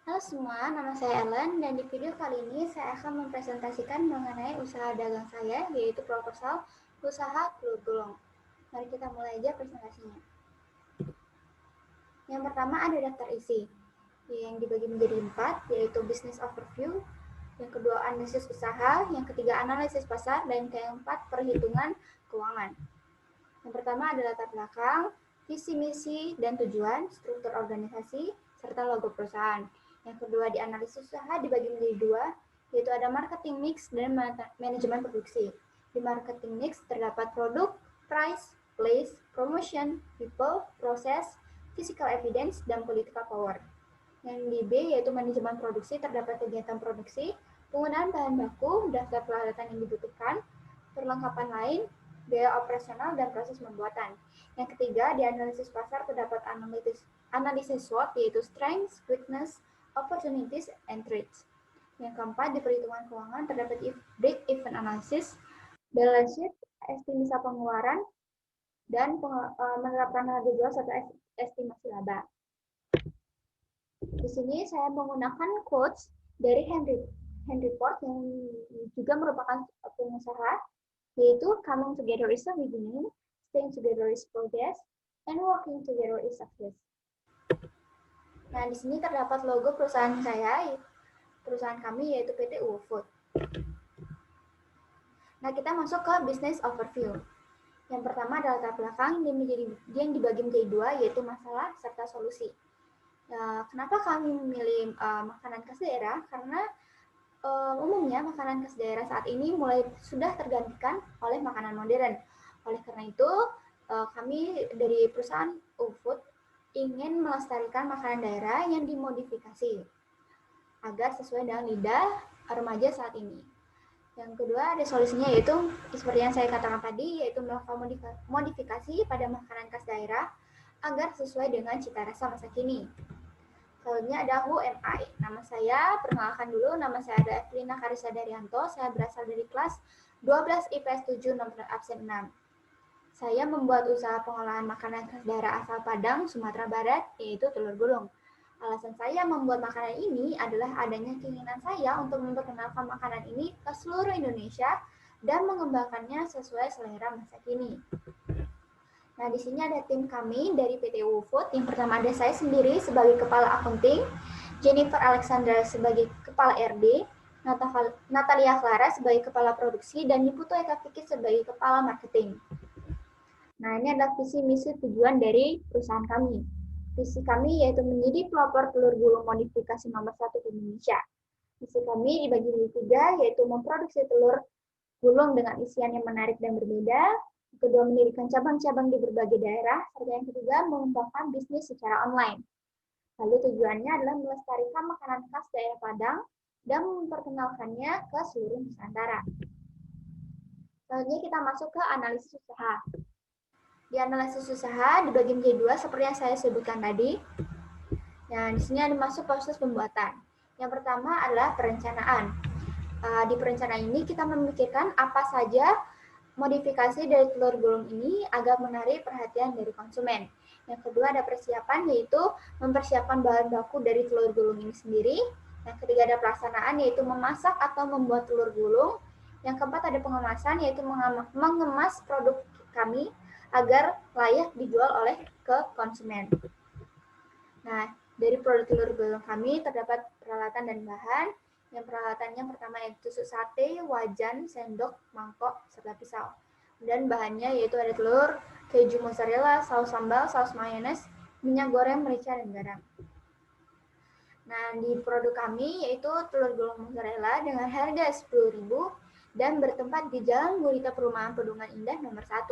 Halo semua, nama saya Ellen dan di video kali ini saya akan mempresentasikan mengenai usaha dagang saya, yaitu proposal usaha telur gulung. Mari kita mulai aja presentasinya. Yang pertama ada daftar isi, yang dibagi menjadi 4, yaitu business overview, yang kedua analisis usaha, yang ketiga analisis pasar, dan yang keempat perhitungan keuangan. Yang pertama ada latar belakang, visi misi dan tujuan, struktur organisasi, serta logo perusahaan. Yang kedua di analisis usaha dibagi menjadi 2, yaitu ada marketing mix dan manajemen produksi. Di marketing mix terdapat produk, price, place, promotion, people, proses, physical evidence, dan political power. Yang di B yaitu manajemen produksi terdapat kegiatan produksi, penggunaan bahan baku, daftar peralatan yang dibutuhkan, perlengkapan lain, biaya operasional, dan proses pembuatan. Yang ketiga, di analisis pasar terdapat analisis SWOT, yaitu strengths, weakness, opportunities, and threats. Yang keempat, di perhitungan keuangan terdapat break-even analysis, balance sheet, estimasi pengeluaran, dan menerapkan harga jual serta estimasi laba. Di sini saya menggunakan quotes dari Henry Ford yang juga merupakan pengusaha, yaitu coming together is a beginning, staying together is progress, and working together is success. Nah, di sini terdapat logo perusahaan kami yaitu PT UU Food. Nah, kita masuk ke business overview. Yang pertama adalah latar belakang yang dibagi menjadi 2, yaitu masalah serta solusi. Nah, kenapa kami memilih makanan khas daerah? Karena umumnya makanan khas daerah saat ini sudah tergantikan oleh makanan modern. Oleh karena itu, kami dari perusahaan UFood ingin melestarikan makanan daerah yang dimodifikasi agar sesuai dengan lidah remaja saat ini. Yang kedua ada solusinya, yaitu seperti yang saya katakan tadi, yaitu melakukan modifikasi pada makanan khas daerah agar sesuai dengan cita rasa masa kini. Selanjutnya ada who am I. Nama saya, perkenalkan dulu, nama saya ada Evelina Karisa Daryanto, saya berasal dari kelas 12 IPS 7 nomor absen 6. Saya membuat usaha pengolahan makanan khas daerah asal Padang, Sumatera Barat, yaitu telur gulung. Alasan saya membuat makanan ini adalah adanya keinginan saya untuk memperkenalkan makanan ini ke seluruh Indonesia dan mengembangkannya sesuai selera masa kini. Nah, di sini ada tim kami dari PT UU Food. Yang pertama ada saya sendiri sebagai Kepala Akunting, Jennifer Alexandra sebagai Kepala RD, Natalia Clara sebagai Kepala Produksi, dan Niputo Eka Fikir sebagai Kepala Marketing. Nah, ini adalah visi misi tujuan dari perusahaan kami. Visi kami yaitu menjadi pelopor telur gulung modifikasi nomor 1 di Indonesia. Visi kami dibagi menjadi 3, yaitu memproduksi telur gulung dengan isian yang menarik dan berbeda. Kedua, mendirikan cabang-cabang di berbagai daerah. Serta yang ketiga, mengembangkan bisnis secara online. Lalu tujuannya adalah melestarikan makanan khas daerah Padang dan memperkenalkannya ke seluruh Nusantara. Selanjutnya kita masuk ke analisis usaha. Di analisis usaha dibagi menjadi 2 seperti yang saya sebutkan tadi. Nah, di sini ada masuk proses pembuatan. Yang pertama adalah perencanaan. Di perencanaan ini kita memikirkan apa saja modifikasi dari telur gulung ini agar menarik perhatian dari konsumen. Yang kedua ada persiapan, yaitu mempersiapkan bahan baku dari telur gulung ini sendiri. Yang ketiga ada pelaksanaan, yaitu memasak atau membuat telur gulung. Yang keempat ada pengemasan, yaitu mengemas produk kami agar layak dijual oleh ke konsumen. Nah, dari produk telur gulung kami terdapat peralatan dan bahan. Yang peralatannya pertama yaitu tusuk sate, wajan, sendok, mangkok, serta pisau. Dan bahannya yaitu ada telur, keju mozzarella, saus sambal, saus mayones, minyak goreng, merica, dan garam. Nah, di produk kami yaitu telur gulung mozzarella dengan harga 10.000 dan bertempat di Jalan Gurita Perumahan Pedungan Indah nomor 1.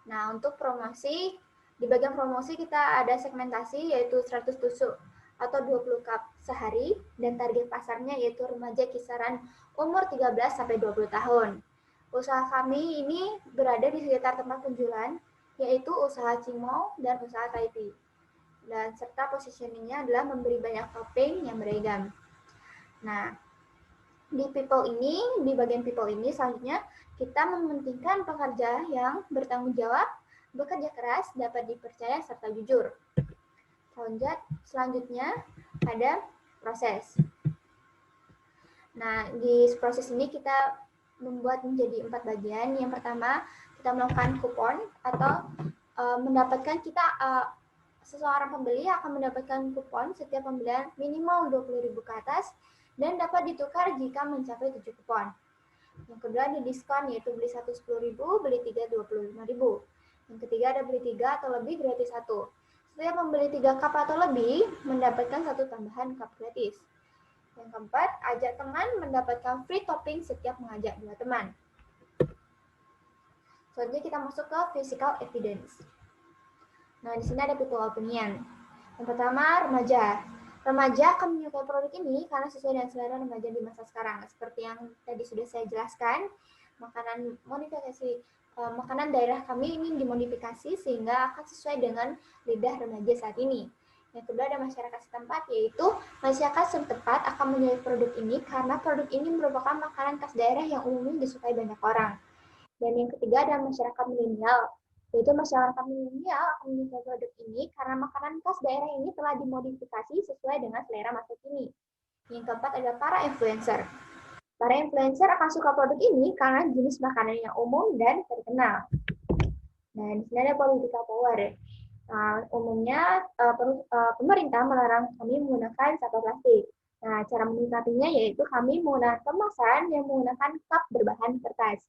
Nah, untuk promosi, di bagian promosi kita ada segmentasi yaitu 100 tusuk atau 20 cup sehari dan target pasarnya yaitu remaja kisaran umur 13 sampai 20 tahun. Usaha kami ini berada di sekitar tempat penjualan yaitu usaha Cimol dan usaha Taipei. Dan serta positioningnya adalah memberi banyak topping yang beragam. Nah, di bagian people ini selanjutnya kita mementingkan pekerja yang bertanggung jawab, bekerja keras, dapat dipercaya, serta jujur. Selanjutnya ada proses. Nah, di proses ini kita membuat menjadi 4 bagian. Yang pertama, kita melakukan kupon atau mendapatkan seseorang pembeli akan mendapatkan kupon setiap pembelian minimal 20.000 ke atas dan dapat ditukar jika mencapai 7 kupon. Yang kedua ada diskon, yaitu beli 1 10.000, beli 3 25.000. Yang ketiga ada beli 3 atau lebih gratis 1. Setiap membeli 3 cup atau lebih mendapatkan 1 tambahan cup gratis. Yang keempat, ajak teman mendapatkan free topping setiap mengajak 2 teman. Selanjutnya kita masuk ke physical evidence. Nah, di sini ada people opinion. Yang pertama, remaja. Remaja akan menyukai produk ini karena sesuai dengan selera remaja di masa sekarang. Seperti yang tadi sudah saya jelaskan, makanan daerah kami ini dimodifikasi sehingga akan sesuai dengan lidah remaja saat ini. Yang kedua ada masyarakat setempat, yaitu masyarakat setempat akan memilih produk ini karena produk ini merupakan makanan khas daerah yang umumnya disukai banyak orang. Dan yang ketiga ada masyarakat milenial, yaitu masyarakat milenial akan menyukai produk ini karena makanan khas daerah ini telah dimodifikasi sesuai dengan selera masa kini. Yang keempat ada para influencer. Para influencer akan suka produk ini karena jenis makanan yang umum dan terkenal. Nah, di sini ada political power. Umumnya pemerintah melarang kami menggunakan sampah plastik. Nah, cara menyikapinya yaitu kami menggunakan kemasan yang menggunakan cup berbahan kertas.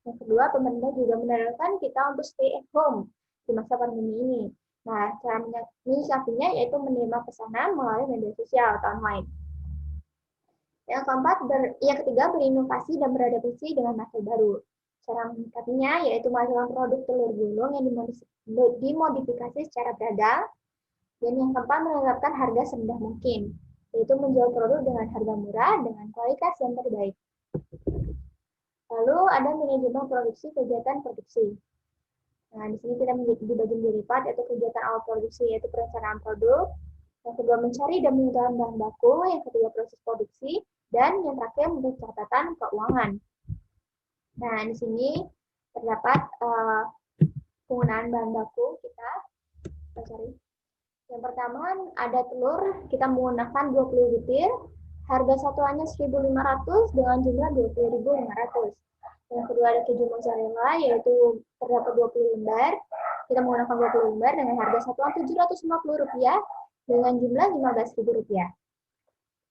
Yang kedua, pemerintah juga menyarankan kita untuk stay at home di masa pandemi ini. Nah, cara menyikapinya yaitu menerima pesanan melalui media sosial atau online. Yang keempat, yang ketiga berinovasi dan beradaptasi dengan masa baru. Cara menyikapinya yaitu menghasilkan produk telur gulung yang dimodifikasi secara beragam. Dan yang keempat, menerapkan harga serendah mungkin, yaitu menjual produk dengan harga murah dengan kualitas yang terbaik. Lalu ada manajemen produksi, kegiatan produksi. Nah, di sini kita dibagi menjadi 4, yaitu kegiatan awal produksi, yaitu perencanaan produk. Yang kedua, mencari dan menentukan bahan baku. Yang ketiga, proses produksi. Dan yang terakhir, pencatatan keuangan. Nah, di sini terdapat penggunaan bahan baku kita. Yang pertama, ada telur. Kita menggunakan 20 butir. Harga satuannya 1.500 dengan jumlah 20.500. Yang kedua ada keju mozzarella, yaitu terdapat 20 lembar. Kita menggunakan 20 lembar dengan harga satuan Rp750 dengan jumlah Rp15.000.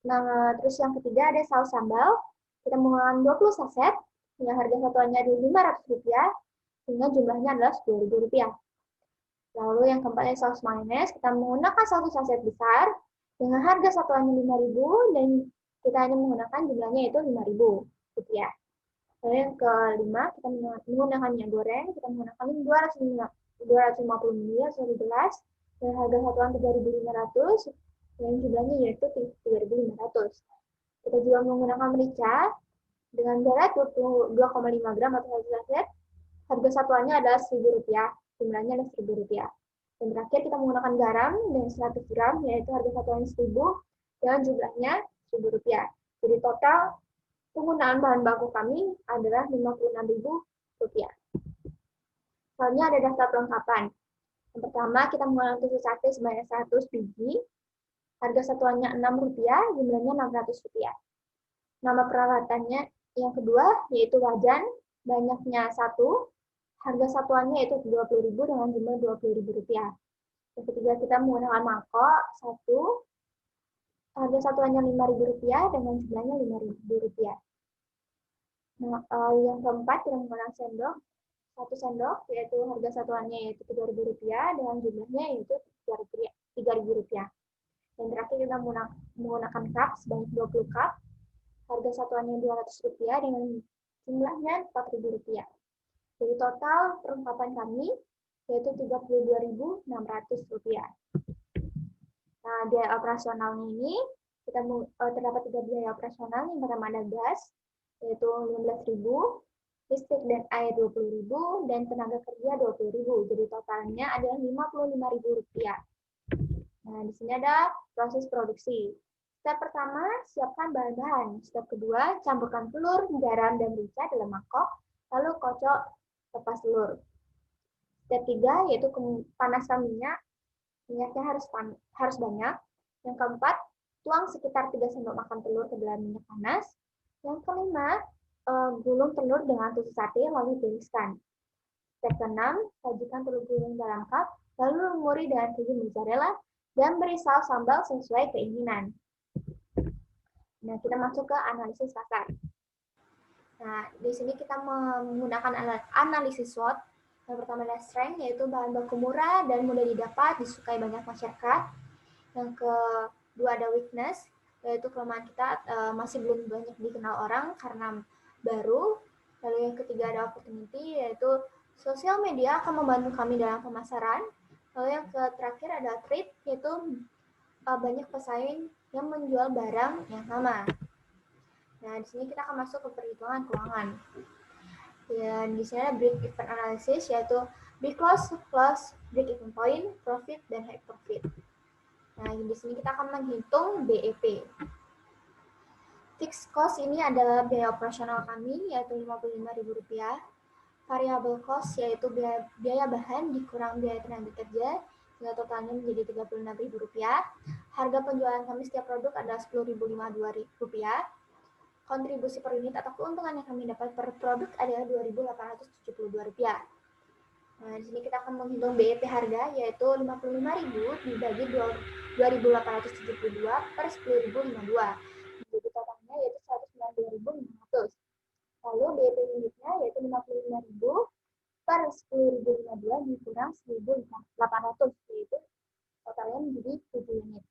Nah, terus yang ketiga ada saus sambal. Kita menggunakan 20 saset, yang harga satuannya Rp500 dengan jumlahnya adalah Rp10.000. Lalu yang keempat ada saus mayonnaise. Kita menggunakan 1 saset besar dengan harga satuannya Rp5.000 dan kita hanya menggunakan jumlahnya itu Rp5.000. Lalu yang kelima, kita menggunakan minyak goreng. Kita menggunakan 250 ml satu gelas dengan harga satuan Rp3.500 dan jumlahnya yaitu Rp3.500. Kita juga menggunakan merica dengan berat 2,5 gram atau 1 saset. Harga satuannya adalah Rp1.000, jumlahnya adalah Rp1.000. Dan terakhir kita menggunakan garam dengan 100 gram, yaitu harga satuannya Rp1.000 dan jumlahnya Rp1.000. Jadi total penggunaan bahan baku kami adalah Rp56.000. Selanjutnya ada daftar pelengkapan. Yang pertama, kita menggunakan tusuk sate sebanyak 100 biji. Harga satuannya Rp6, jumlahnya Rp600. Nama peralatannya yang kedua, yaitu wajan, banyaknya 1. Harga satuannya yaitu Rp20.000 dengan jumlah Rp20.000. Yang ketiga, kita menggunakan mangkok 1. Harga satuannya Rp5.000 dengan jumlahnya Rp5.000. Nah, yang keempat, kita menggunakan sendok. 1 sendok, yaitu harga satuannya yaitu Rp3.000 dengan jumlahnya yaitu Rp3.000. Dan terakhir kita menggunakan cup sebanyak 20 cup. Harga satuannya Rp200 dengan jumlahnya Rp4.000. Jadi total perlengkapan kami yaitu Rp32.600. Nah, biaya operasionalnya ini kita terdapat 3 biaya operasional. Yang pertama ada gas yaitu Rp15.000, listrik dan air Rp20.000, dan tenaga kerja Rp20.000. Jadi totalnya adalah Rp55.000. Nah, di sini ada proses produksi. Step pertama, siapkan bahan-bahan. Step kedua, campurkan telur, garam, dan merica dalam mangkok, lalu kocok lepas telur. Step 3 yaitu panaskan minyak. Minyaknya harus banyak. Yang keempat, Tuang sekitar 3 sendok makan telur ke dalam minyak panas. Yang kelima, gulung telur dengan tusuk sate lalu tiriskan. Step keenam, sajikan telur gulung dalam cup, lalu lumuri dengan keju mozzarella dan beri saus sambal sesuai keinginan. Nah, kita masuk ke analisis pasar. Nah, di sini kita menggunakan analisis SWOT. Yang pertama adalah strength, yaitu bahan baku murah dan mudah didapat, disukai banyak masyarakat. Yang kedua ada weakness, yaitu kelemahan kita masih belum banyak dikenal orang karena baru. Lalu yang ketiga ada opportunity, yaitu sosial media akan membantu kami dalam pemasaran. Lalu yang terakhir ada threat, yaitu banyak pesaing yang menjual barang yang sama. Nah, di sini kita akan masuk ke perhitungan keuangan. Dan di sini ada break-even analysis, yaitu big loss plus break-even point, profit, dan high profit. Nah, di sini kita akan menghitung BEP. Fixed cost ini adalah biaya operasional kami, yaitu Rp55.000. Variable cost, yaitu biaya bahan dikurang biaya tenaga kerja, sehingga totalnya menjadi Rp36.000. Harga penjualan kami setiap produk adalah Rp10.052. Kontribusi per unit atau keuntungan yang kami dapat per produk adalah Rp2.872. Nah, di sini kita akan menghitung BEP harga, yaitu 55.000 dibagi 2.872 per 10.052. Jadi totalnya yaitu 192.500. Lalu BEP unitnya yaitu 55.000 per 10.052 dikurang 1.800, yaitu totalnya menjadi 7 unit.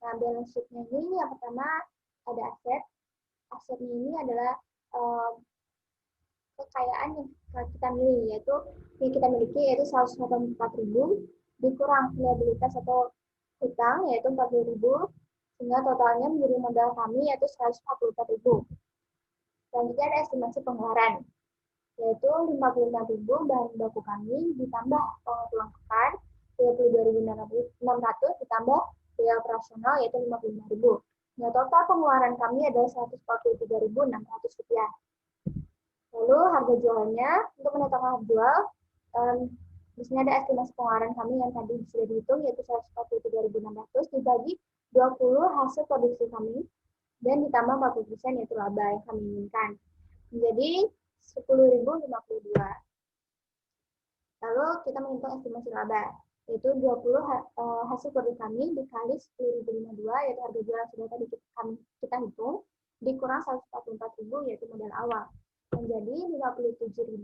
Nah, balance sheet-nya ini yang pertama ada aset. Asetnya ini adalah kekayaan yang kita miliki, yaitu 184.000 dikurang liabilitas atau hutang yaitu 40.000, sehingga totalnya menjadi modal kami yaitu 144.000. Selanjutnya ada estimasi pengeluaran, yaitu 55.000 bahan baku kami ditambah pengeluaran 32.600 ditambah biaya operasional yaitu 55.000. Nah, total pengeluaran kami adalah Rp143.600. Lalu harga jualnya, untuk menentukan harga jual, di sini ada estimasi pengeluaran kami yang tadi sudah dihitung, yaitu 143.600 dibagi 20 hasil produksi kami, dan ditambah 40% yaitu laba yang kami inginkan. Menjadi 10.052. Lalu kita menghitung estimasi laba, yaitu 20 hasil produk kami dikali 10.052, yaitu harga jual yang sudah tadi kita hitung, dikurang 144.000 yaitu modal awal, menjadi Rp57.040.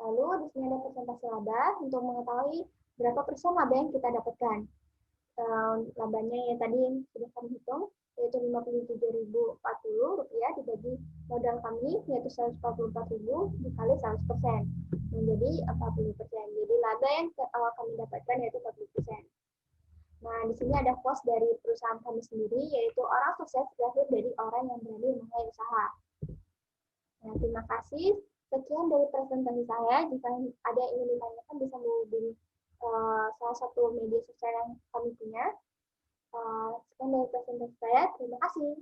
Lalu di sini ada persentase laba untuk mengetahui berapa persen laba yang kita dapatkan. Labanya yang tadi sudah kami hitung yaitu Rp57.040 dibagi modal kami yaitu 144.000 dikali 100% menjadi 40%. Jadi laba yang kami dapatkan yaitu 40%. Nah, di sini ada cost dari perusahaan kami sendiri, yaitu orang sukses lahir dari orang yang berani memulai usaha. Nah, terima kasih. Sekian dari presentasi saya. Jika ada yang ingin ditanyakan, bisa menghubungi salah satu media sosial yang kami punya. Sekian dari presentasi saya. Terima kasih.